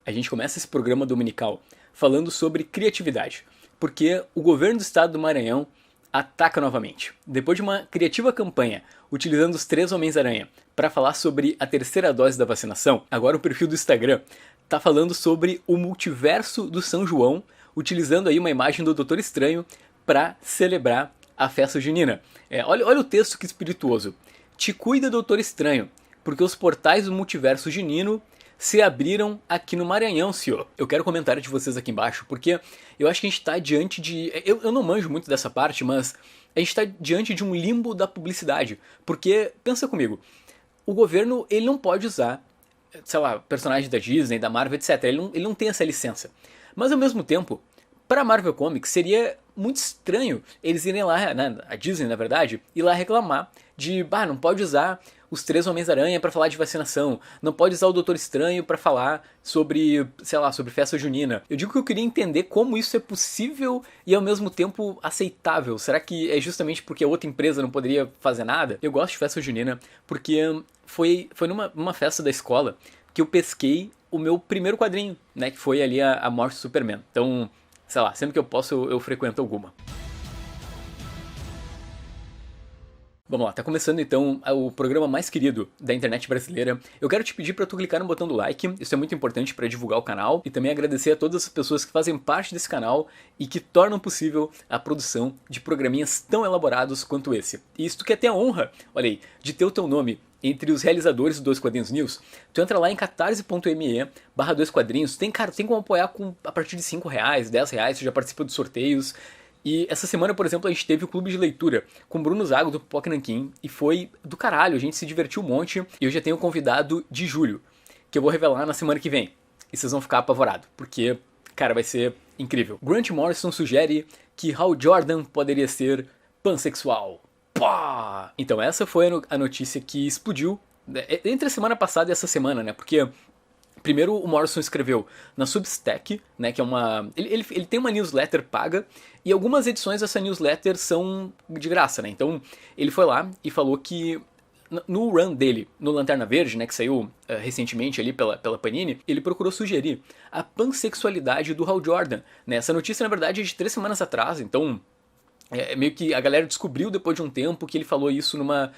A gente começa esse programa dominical falando sobre criatividade, porque o governo do estado do Maranhão ataca novamente. Depois de uma criativa campanha utilizando os 3 Homens-Aranha para falar sobre a terceira dose da vacinação, agora o perfil do Instagram está falando sobre o multiverso do São João, utilizando aí uma imagem do Doutor Estranho para celebrar a festa junina. Olha o texto que espirituoso. Te cuida, Doutor Estranho, porque os portais do multiverso junino se abriram aqui no Maranhão, senhor. Eu quero comentário de vocês aqui embaixo, porque eu acho que a gente está diante de... Eu não manjo muito dessa parte, mas a gente está diante de um limbo da publicidade. Porque, pensa comigo, o governo ele não pode usar, sei lá, personagens da Disney, da Marvel, etc. Ele não tem essa licença. Mas, ao mesmo tempo, para a Marvel Comics seria muito estranho eles irem lá, né, a Disney, na verdade, ir lá reclamar de, não pode usar os 3 Homens-Aranha para falar de vacinação, não pode usar o Doutor Estranho para falar sobre, sei lá, sobre festa junina. Eu digo que eu queria entender como isso é possível e ao mesmo tempo aceitável. Será que é justamente porque a outra empresa não poderia fazer nada? Eu gosto de festa junina porque foi numa festa da escola que eu pesquei o meu primeiro quadrinho, né, que foi ali a morte do Superman. Então, sei lá, sempre que eu posso eu frequento alguma. Vamos lá, tá começando então o programa mais querido da internet brasileira. Eu quero te pedir para tu clicar no botão do like, isso é muito importante para divulgar o canal, e também agradecer a todas as pessoas que fazem parte desse canal e que tornam possível a produção de programinhas tão elaborados quanto esse. E se tu quer ter a honra, olha aí, de ter o teu nome entre os realizadores do Dois Quadrinhos News, tu entra lá em catarse.me/doisquadrinhos, tem como apoiar a partir de R$5, R$10, tu já participa dos sorteios. E essa semana, por exemplo, a gente teve o clube de leitura com Bruno Zago do Pipoca Nanquim e foi do caralho, a gente se divertiu um monte e eu já tenho um convidado de julho, que eu vou revelar na semana que vem. E vocês vão ficar apavorados, porque, cara, vai ser incrível. Grant Morrison sugere que Hal Jordan poderia ser pansexual. Pá! Então essa foi a notícia que explodiu entre a semana passada e essa semana, né? Porque primeiro o Morrison escreveu na Substack, né, que é uma... Ele tem uma newsletter paga, e algumas edições dessa newsletter são de graça, né? Então ele foi lá e falou que no run dele, no Lanterna Verde, né, que saiu recentemente ali pela Panini, ele procurou sugerir a pansexualidade do Hal Jordan, né? Essa notícia, na verdade, é de 3 semanas atrás, então... meio que a galera descobriu depois de um tempo que ele falou isso numa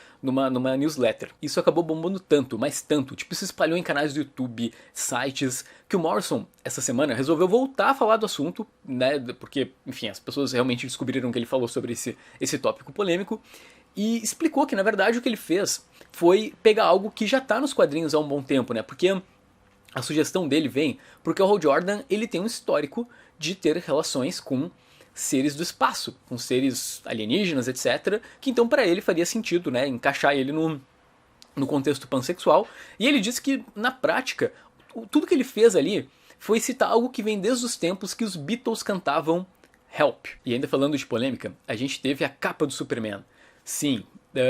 newsletter. Isso acabou bombando tanto, mas tanto, tipo, se espalhou em canais do YouTube, sites, que o Morrison, essa semana, resolveu voltar a falar do assunto, né, porque, enfim, as pessoas realmente descobriram que ele falou sobre esse tópico polêmico, e explicou que, na verdade, o que ele fez foi pegar algo que já tá nos quadrinhos há um bom tempo, né, porque a sugestão dele vem porque o Hal Jordan, ele tem um histórico de ter relações com seres do espaço, com seres alienígenas, etc. Que então para ele faria sentido, né, encaixar ele no contexto pansexual. E ele disse que, na prática, tudo que ele fez ali foi citar algo que vem desde os tempos que os Beatles cantavam Help. E ainda falando de polêmica, a gente teve a capa do Superman. Sim,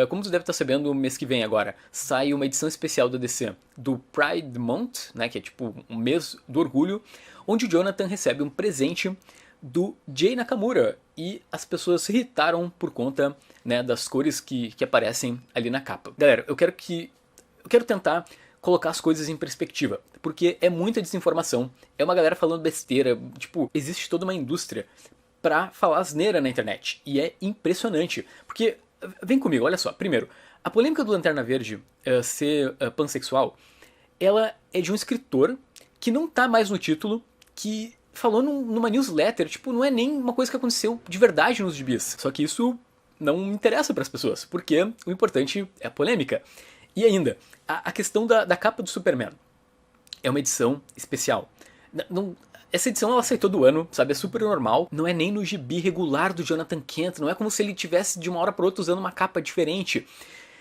como tu deve estar sabendo, mês que vem agora sai uma edição especial da DC do Pride Month, né, que é tipo um mês do orgulho, onde o Jonathan recebe um presente do Jay Nakamura, e as pessoas se irritaram por conta, né, das cores que aparecem ali na capa. Galera, eu quero tentar colocar as coisas em perspectiva, porque é muita desinformação, é uma galera falando besteira, tipo, existe toda uma indústria pra falar asneira na internet, e é impressionante, porque, vem comigo, olha só, primeiro, a polêmica do Lanterna Verde ser pansexual, ela é de um escritor que não tá mais no título, que falou numa newsletter, tipo, não é nem uma coisa que aconteceu de verdade nos gibis. Só que isso não interessa para as pessoas, porque o importante é a polêmica. E ainda, a questão da capa do Superman. É uma edição especial. Essa edição ela sai todo ano, sabe? É super normal. Não é nem no gibi regular do Jonathan Kent. Não é como se ele tivesse de uma hora para outra usando uma capa diferente.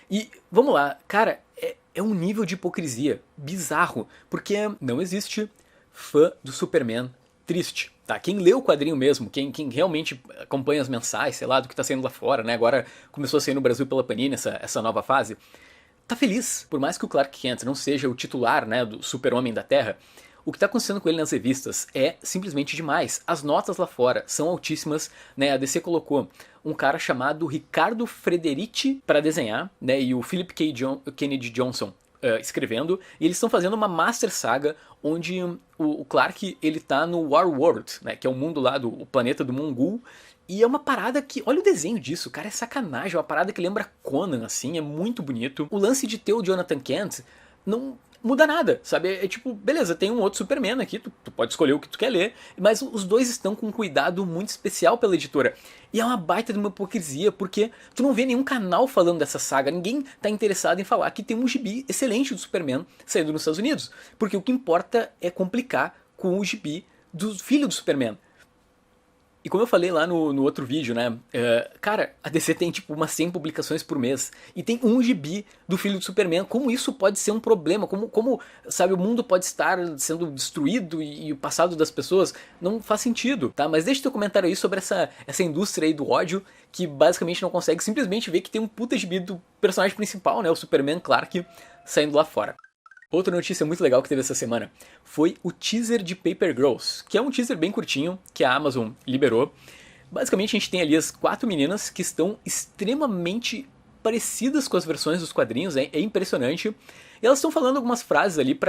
E, vamos lá, cara, é um nível de hipocrisia bizarro. Porque não existe fã do Superman triste, tá? Quem lê o quadrinho mesmo, quem realmente acompanha as mensais, sei lá, do que tá saindo lá fora, né? Agora começou a sair no Brasil pela Panini essa nova fase, tá feliz. Por mais que o Clark Kent não seja o titular, né, do Super-Homem da Terra, o que tá acontecendo com ele nas revistas é simplesmente demais. As notas lá fora são altíssimas, né? A DC colocou um cara chamado Ricardo Frederici para desenhar, né? E o Philip Kennedy Johnson escrevendo, e eles estão fazendo uma Master Saga onde o Clark ele tá no War World, né, que é o mundo lá do o planeta do Mongul, e é uma parada que, olha o desenho disso, cara, é sacanagem, é uma parada que lembra Conan, assim, é muito bonito. O lance de ter o Jonathan Kent não muda nada, sabe? É tipo, beleza, tem um outro Superman aqui, tu pode escolher o que tu quer ler, mas os dois estão com um cuidado muito especial pela editora. E é uma baita de uma hipocrisia, porque tu não vê nenhum canal falando dessa saga, ninguém tá interessado em falar que tem um gibi excelente do Superman saindo nos Estados Unidos, porque o que importa é complicar com o gibi do filho do Superman. E como eu falei lá no outro vídeo, né? Cara, a DC tem tipo umas 100 publicações por mês. E tem um gibi do filho do Superman. Como isso pode ser um problema? Como sabe, o mundo pode estar sendo destruído e o passado das pessoas? Não faz sentido, tá? Mas deixa teu comentário aí sobre essa indústria aí do ódio que basicamente não consegue simplesmente ver que tem um puta gibi do personagem principal, né? O Superman Clark saindo lá fora. Outra notícia muito legal que teve essa semana foi o teaser de Paper Girls, que é um teaser bem curtinho que a Amazon liberou. Basicamente a gente tem ali as 4 meninas que estão extremamente parecidas com as versões dos quadrinhos, é impressionante. E elas estão falando algumas frases ali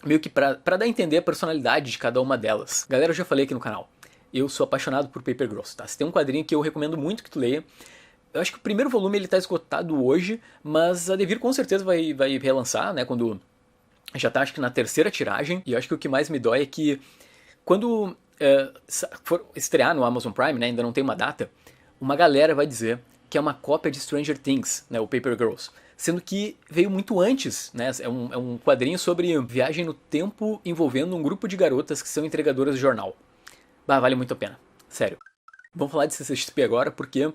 meio que pra dar a entender a personalidade de cada uma delas. Galera, eu já falei aqui no canal, eu sou apaixonado por Paper Girls, tá? Se tem um quadrinho que eu recomendo muito que tu leia. Eu acho que o primeiro volume ele tá esgotado hoje, mas a Devir com certeza vai relançar, né, quando já tá acho que na 3ª tiragem, e eu acho que o que mais me dói é que quando for estrear no Amazon Prime, né, ainda não tem uma data, uma galera vai dizer que é uma cópia de Stranger Things, né, o Paper Girls, sendo que veio muito antes, né, é um quadrinho sobre viagem no tempo envolvendo um grupo de garotas que são entregadoras de jornal. Bah, vale muito a pena, sério. Vamos falar de CCXP agora, porque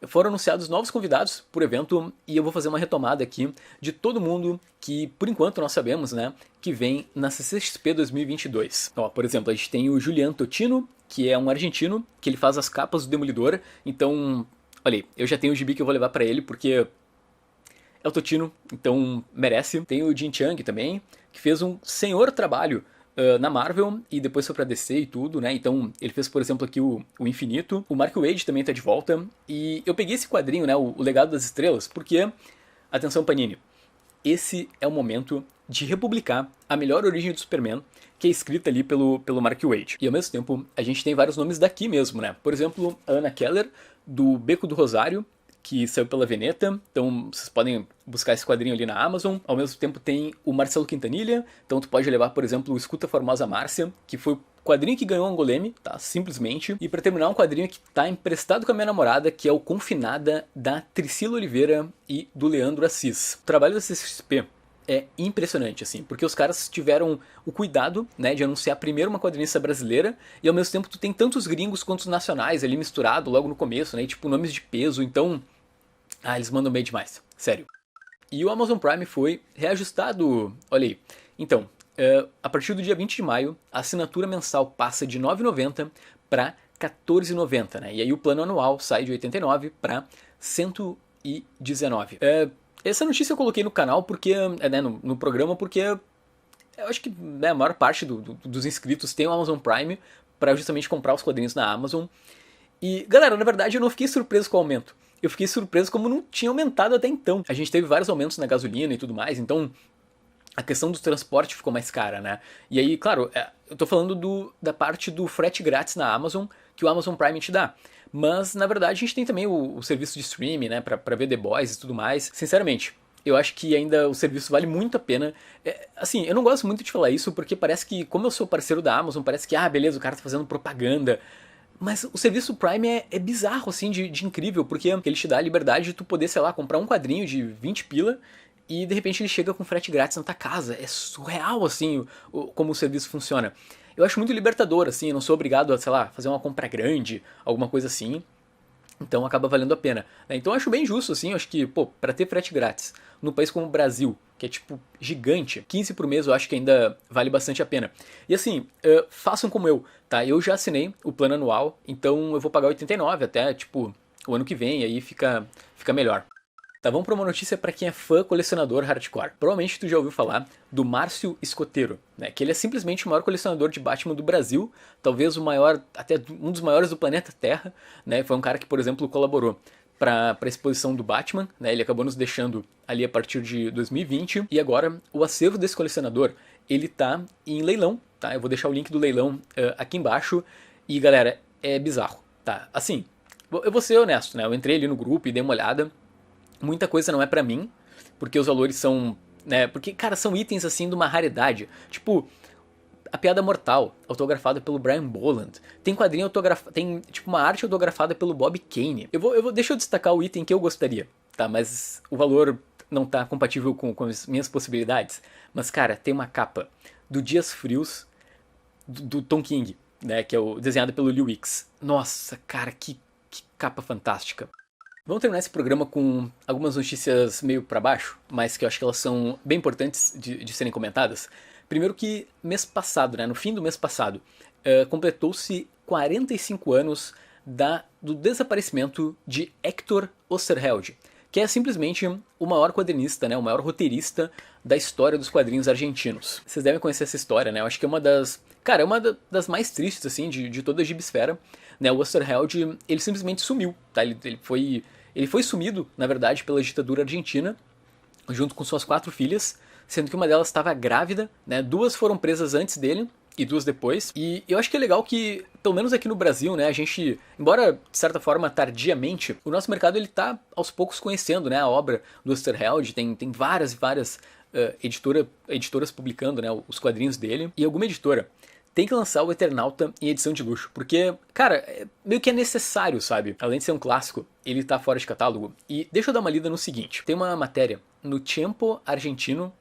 foram anunciados novos convidados por evento e eu vou fazer uma retomada aqui de todo mundo que, por enquanto, nós sabemos, né, que vem na CCXP 2022. Ó, por exemplo, a gente tem o Julian Totino, que é um argentino, que ele faz as capas do Demolidor. Então, olha aí, eu já tenho o gibi que eu vou levar pra ele, porque é o Totino, então merece. Tem o Jin Chang também, que fez um senhor trabalho na Marvel e depois foi pra DC e tudo, né? Então ele fez, por exemplo, aqui o Infinito. O Mark Waid também tá de volta. E eu peguei esse quadrinho, né? O Legado das Estrelas, porque, atenção Panini, esse é o momento de republicar a melhor origem do Superman, que é escrita ali pelo Mark Waid. E ao mesmo tempo, a gente tem vários nomes daqui mesmo, né? Por exemplo, a Anna Keller, do Beco do Rosário, que saiu pela Veneta, então vocês podem buscar esse quadrinho ali na Amazon. Ao mesmo tempo tem o Marcelo Quintanilha, então tu pode levar, por exemplo, o Escuta Formosa Márcia, que foi o quadrinho que ganhou o Angoleme, tá? Simplesmente. E pra terminar, um quadrinho que tá emprestado com a minha namorada, que é o Confinada, da Tricila Oliveira e do Leandro Assis. O trabalho da CCXP é impressionante, assim, porque os caras tiveram o cuidado, né, de anunciar primeiro uma quadrinista brasileira, e ao mesmo tempo tu tem tanto os gringos quanto os nacionais ali misturado logo no começo, né, e, tipo, nomes de peso, então eles mandam bem demais, sério. E o Amazon Prime foi reajustado, olha aí. Então, a partir do dia 20 de maio, a assinatura mensal passa de R$ 9,90 para R$ 14,90, né? E aí o plano anual sai de R$ 89 para R$ 119. Essa notícia eu coloquei no canal, porque, né, no programa, porque eu acho que, né, a maior parte dos inscritos tem o Amazon Prime para justamente comprar os quadrinhos na Amazon. E, galera, na verdade eu não fiquei surpreso com o aumento. Eu fiquei surpreso como não tinha aumentado até então. A gente teve vários aumentos na gasolina e tudo mais, então a questão do transporte ficou mais cara, né? E aí, claro, eu tô falando da parte do frete grátis na Amazon, que o Amazon Prime te dá. Mas, na verdade, a gente tem também o serviço de streaming, né, pra ver The Boys e tudo mais. Sinceramente, eu acho que ainda o serviço vale muito a pena. Assim, eu não gosto muito de falar isso, porque parece que, como eu sou parceiro da Amazon, parece que, beleza, o cara tá fazendo propaganda. Mas o serviço Prime é bizarro, assim, de incrível, porque ele te dá a liberdade de tu poder, sei lá, comprar um quadrinho de 20 pila e de repente ele chega com frete grátis na tua casa. É surreal, assim, como o serviço funciona. Eu acho muito libertador, assim, eu não sou obrigado a, sei lá, fazer uma compra grande, alguma coisa assim. Então acaba valendo a pena. Então eu acho bem justo, assim, eu acho que, pô, pra ter frete grátis num país como o Brasil, que é, tipo, gigante, 15 por mês eu acho que ainda vale bastante a pena. E assim, façam como eu, tá? Eu já assinei o plano anual, então eu vou pagar 89 até, tipo, o ano que vem, e aí fica melhor. Tá, vamos pra uma notícia pra quem é fã colecionador hardcore. Provavelmente tu já ouviu falar do Márcio Escoteiro, né? Que ele é simplesmente o maior colecionador de Batman do Brasil, talvez o maior, até um dos maiores do planeta Terra, né? Foi um cara que, por exemplo, colaborou para a exposição do Batman, né? Ele acabou nos deixando ali a partir de 2020, e agora o acervo desse colecionador, ele tá em leilão, tá? Eu vou deixar o link do leilão aqui embaixo, e galera, é bizarro, tá? Assim, eu vou ser honesto, né? Eu entrei ali no grupo e dei uma olhada, muita coisa não é pra mim, porque os valores são, né? Porque, cara, são itens assim de uma raridade, tipo A Piada Mortal, autografada pelo Brian Boland. Tem quadrinho autografado, tem tipo uma arte autografada pelo Bob Kane. Deixa eu destacar o item que eu gostaria, tá? Mas o valor não tá compatível com as minhas possibilidades. Mas, cara, tem uma capa do Dias Frios do Tom King, né? Que é o desenhado pelo Lee Wicks. Nossa, cara, que capa fantástica. Vamos terminar esse programa com algumas notícias meio pra baixo, mas que eu acho que elas são bem importantes de serem comentadas. Primeiro que mês passado, né, no fim do mês passado, completou-se 45 anos do desaparecimento de Hector Oesterheld, que é simplesmente o maior quadrinista, né, o maior roteirista da história dos quadrinhos argentinos. Vocês devem conhecer essa história, né? Eu acho que é uma das... Cara, é uma das mais tristes, assim, de toda a gibisfera. Né? O Oesterheld, ele simplesmente sumiu, tá? Ele foi sumido, na verdade, pela ditadura argentina, junto com suas 4 filhas, sendo que uma delas estava grávida, né? 2 foram presas antes dele e 2 depois. E eu acho que é legal que, pelo menos aqui no Brasil, né, a gente, embora de certa forma tardiamente, o nosso mercado ele tá aos poucos conhecendo, né, a obra do Oesterheld. Tem várias e várias editoras publicando, né, os quadrinhos dele, e alguma editora tem que lançar o Eternauta em edição de luxo, porque, cara, meio que é necessário, sabe? Além de ser um clássico, ele tá fora de catálogo. E deixa eu dar uma lida no seguinte, tem uma matéria no Tempo Argentino,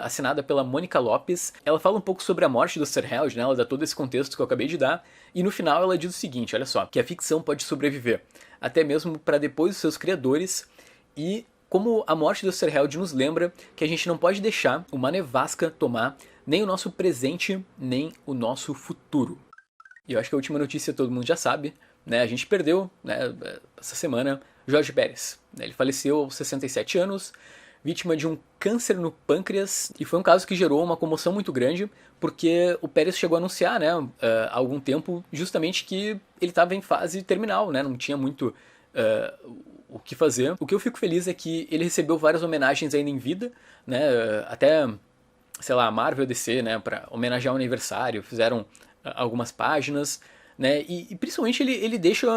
assinada pela Mônica Lopes. Ela fala um pouco sobre a morte do Oesterheld, né? Ela dá todo esse contexto que eu acabei de dar, e no final ela diz o seguinte, olha só, que a ficção pode sobreviver, até mesmo para depois dos seus criadores, e como a morte do Oesterheld nos lembra que a gente não pode deixar uma nevasca tomar nem o nosso presente, nem o nosso futuro. E eu acho que a última notícia todo mundo já sabe, né? A gente perdeu, né, essa semana, Jorge Pérez. Ele faleceu aos 67 anos, vítima de um câncer no pâncreas, e foi um caso que gerou uma comoção muito grande, porque o Pérez chegou a anunciar, né, há algum tempo, justamente que ele estava em fase terminal, né? Não tinha muito o que fazer. O que eu fico feliz é que ele recebeu várias homenagens ainda em vida, né? Até, sei lá, a Marvel e a DC, né, para homenagear o aniversário, fizeram algumas páginas, né, e principalmente ele deixa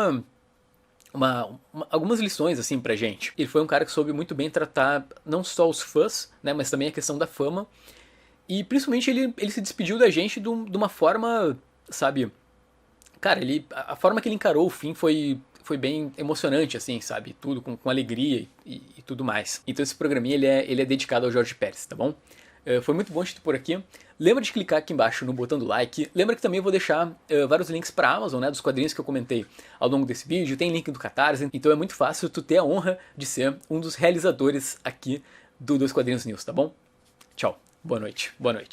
algumas lições, assim, pra gente. Ele foi um cara que soube muito bem tratar não só os fãs, né, mas também a questão da fama, e principalmente ele se despediu da gente de uma forma, sabe, cara, a forma que ele encarou o fim foi bem emocionante, assim, sabe, tudo com alegria e tudo mais. Então esse programinha ele é dedicado ao Jorge Pérez, tá bom? Foi muito bom te ter por aqui. Lembra de clicar aqui embaixo no botão do like. Lembra que também eu vou deixar vários links para a Amazon, né, dos quadrinhos que eu comentei ao longo desse vídeo. Tem link do Catarse, então é muito fácil tu ter a honra de ser um dos realizadores aqui do Dois Quadrinhos News, tá bom? Tchau, boa noite, boa noite.